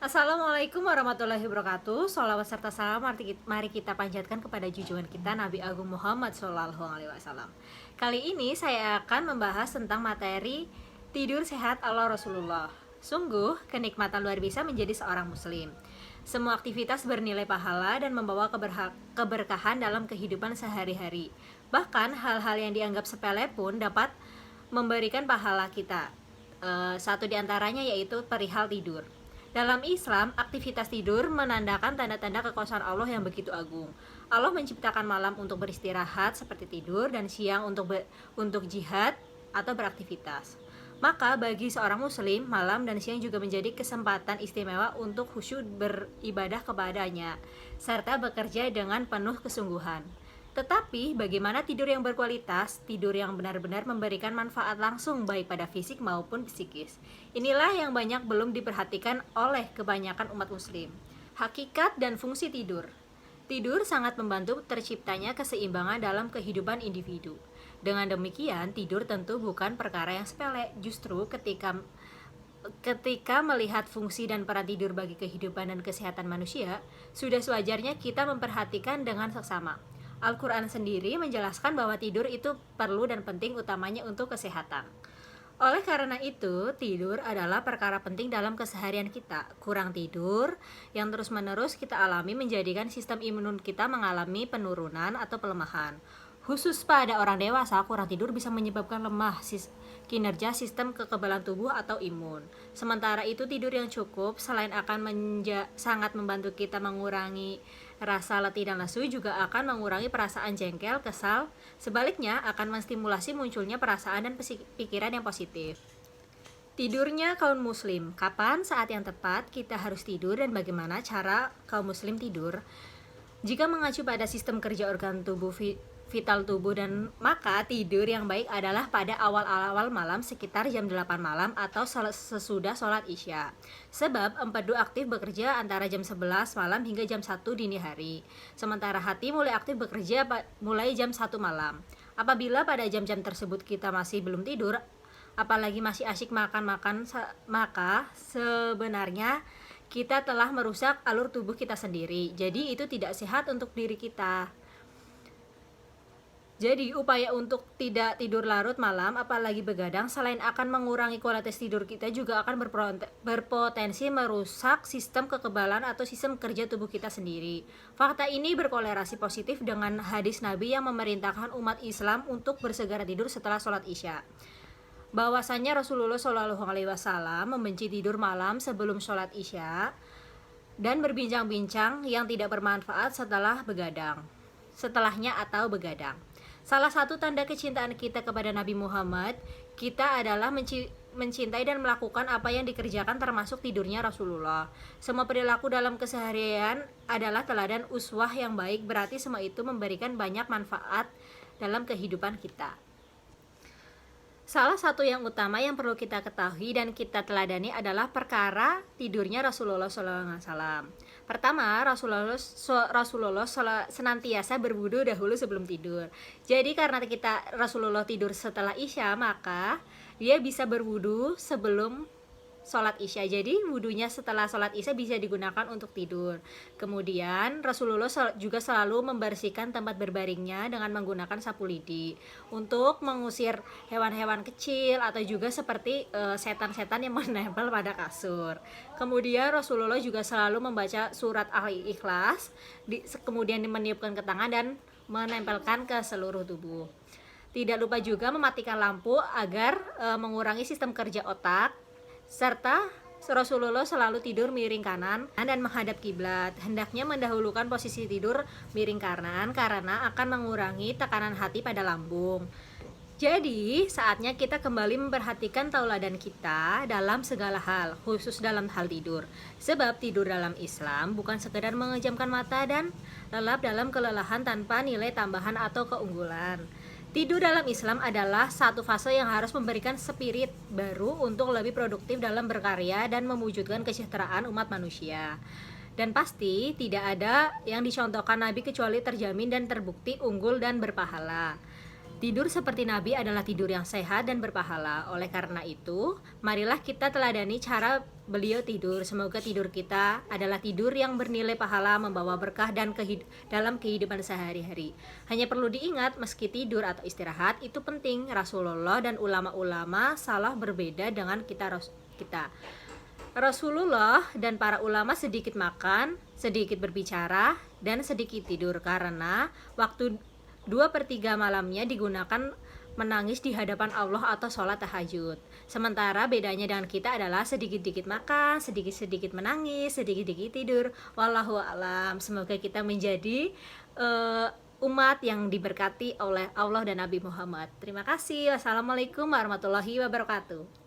Assalamualaikum warahmatullahi wabarakatuh. Sholawat serta salam mari kita panjatkan kepada junjungan kita Nabi Agung Muhammad SAW. Kali ini saya akan membahas tentang materi tidur sehat ala Rasulullah. Sungguh kenikmatan luar biasa menjadi seorang muslim. Semua aktivitas bernilai pahala dan membawa keberkahan dalam kehidupan sehari-hari. Bahkan hal-hal yang dianggap sepele pun dapat memberikan pahala kita. Satu diantaranya yaitu perihal tidur. Dalam Islam, aktivitas tidur menandakan tanda-tanda kekuasaan Allah yang begitu agung. Allah menciptakan malam untuk beristirahat seperti tidur dan siang untuk jihad atau beraktivitas. Maka bagi seorang muslim, malam dan siang juga menjadi kesempatan istimewa untuk khusyuk beribadah kepadanya serta bekerja dengan penuh kesungguhan. Tetapi bagaimana tidur yang berkualitas, tidur yang benar-benar memberikan manfaat langsung baik pada fisik maupun psikis. Inilah yang banyak belum diperhatikan oleh kebanyakan umat muslim. Hakikat dan fungsi tidur. Tidur sangat membantu terciptanya keseimbangan dalam kehidupan individu. Dengan demikian, tidur tentu bukan perkara yang sepele. Justru ketika melihat fungsi dan peran tidur bagi kehidupan dan kesehatan manusia, sudah sewajarnya kita memperhatikan dengan seksama. Al-Quran sendiri menjelaskan bahwa tidur itu perlu dan penting utamanya untuk kesehatan. Oleh karena itu, tidur adalah perkara penting dalam keseharian kita. Kurang tidur yang terus-menerus kita alami menjadikan sistem imun kita mengalami penurunan atau pelemahan. Khusus pada orang dewasa, kurang tidur bisa menyebabkan lemah kinerja sistem kekebalan tubuh atau imun. Sementara itu, tidur yang cukup selain akan sangat membantu kita mengurangi rasa letih dan lesu, juga akan mengurangi perasaan jengkel, kesal. Sebaliknya, akan menstimulasi munculnya perasaan dan pikiran yang positif. Tidurnya kaum muslim. Kapan saat yang tepat kita harus tidur dan bagaimana cara kaum muslim tidur? Jika mengacu pada sistem kerja organ tubuh vital tubuh dan maka tidur yang baik adalah pada awal-awal malam sekitar jam 8 malam atau sesudah sholat isya. Sebab empedu aktif bekerja antara jam 11 malam hingga jam 1 dini hari. Sementara hati mulai aktif bekerja mulai jam 1 malam. Apabila pada jam-jam tersebut kita masih belum tidur, apalagi masih asyik makan-makan, maka sebenarnya kita telah merusak alur tubuh kita sendiri. Jadi itu tidak sehat untuk diri kita. Jadi upaya untuk tidak tidur larut malam apalagi begadang selain akan mengurangi kualitas tidur kita juga akan berpotensi merusak sistem kekebalan atau sistem kerja tubuh kita sendiri. Fakta ini berkorelasi positif dengan hadis Nabi yang memerintahkan umat Islam untuk bersegera tidur setelah sholat isya. Bahwasanya Rasulullah SAW membenci tidur malam sebelum sholat isya dan berbincang-bincang yang tidak bermanfaat setelahnya atau begadang. Salah satu tanda kecintaan kita kepada Nabi Muhammad, kita adalah mencintai dan melakukan apa yang dikerjakan termasuk tidurnya Rasulullah. Semua perilaku dalam keseharian adalah teladan uswah yang baik, berarti semua itu memberikan banyak manfaat dalam kehidupan kita. Salah satu yang utama yang perlu kita ketahui dan kita teladani adalah perkara tidurnya Rasulullah SAW. Pertama, Rasulullah senantiasa berwudu dahulu sebelum tidur. Jadi karena Rasulullah tidur setelah isya, maka dia bisa berwudu sebelum sholat isya. Jadi wudunya setelah sholat isya bisa digunakan untuk tidur. Kemudian Rasulullah juga selalu membersihkan tempat berbaringnya dengan menggunakan sapu lidi untuk mengusir hewan-hewan kecil atau juga seperti setan-setan yang menempel pada kasur. Kemudian Rasulullah juga selalu membaca surat Al-Ikhlas, kemudian meniupkan ke tangan dan menempelkan ke seluruh tubuh. Tidak lupa juga mematikan lampu agar mengurangi sistem kerja otak, serta Rasulullah selalu tidur miring kanan dan menghadap kiblat. Hendaknya mendahulukan posisi tidur miring kanan karena akan mengurangi tekanan hati pada lambung. Jadi saatnya kita kembali memperhatikan tauladan kita dalam segala hal, khusus dalam hal tidur. Sebab tidur dalam Islam bukan sekedar mengejamkan mata dan lelap dalam kelelahan tanpa nilai tambahan atau keunggulan. Tidur dalam Islam adalah satu fase yang harus memberikan spirit baru untuk lebih produktif dalam berkarya dan mewujudkan kesejahteraan umat manusia. Dan pasti tidak ada yang dicontohkan Nabi kecuali terjamin dan terbukti unggul dan berpahala. Tidur seperti Nabi adalah tidur yang sehat dan berpahala. Oleh karena itu, marilah kita teladani cara beliau tidur. Semoga tidur kita adalah tidur yang bernilai pahala, membawa berkah dan dalam kehidupan sehari-hari. Hanya perlu diingat, meski tidur atau istirahat itu penting. Rasulullah dan ulama-ulama salah berbeda dengan kita. Rasulullah dan para ulama sedikit makan, sedikit berbicara, dan sedikit tidur karena waktu 2/3 malamnya digunakan menangis di hadapan Allah atau sholat tahajud. Sementara bedanya dengan kita adalah sedikit-sedikit makan, sedikit-sedikit menangis, sedikit-sedikit tidur. Wallahu a'lam. Semoga kita menjadi umat yang diberkati oleh Allah dan Nabi Muhammad. Terima kasih. Wassalamualaikum warahmatullahi wabarakatuh.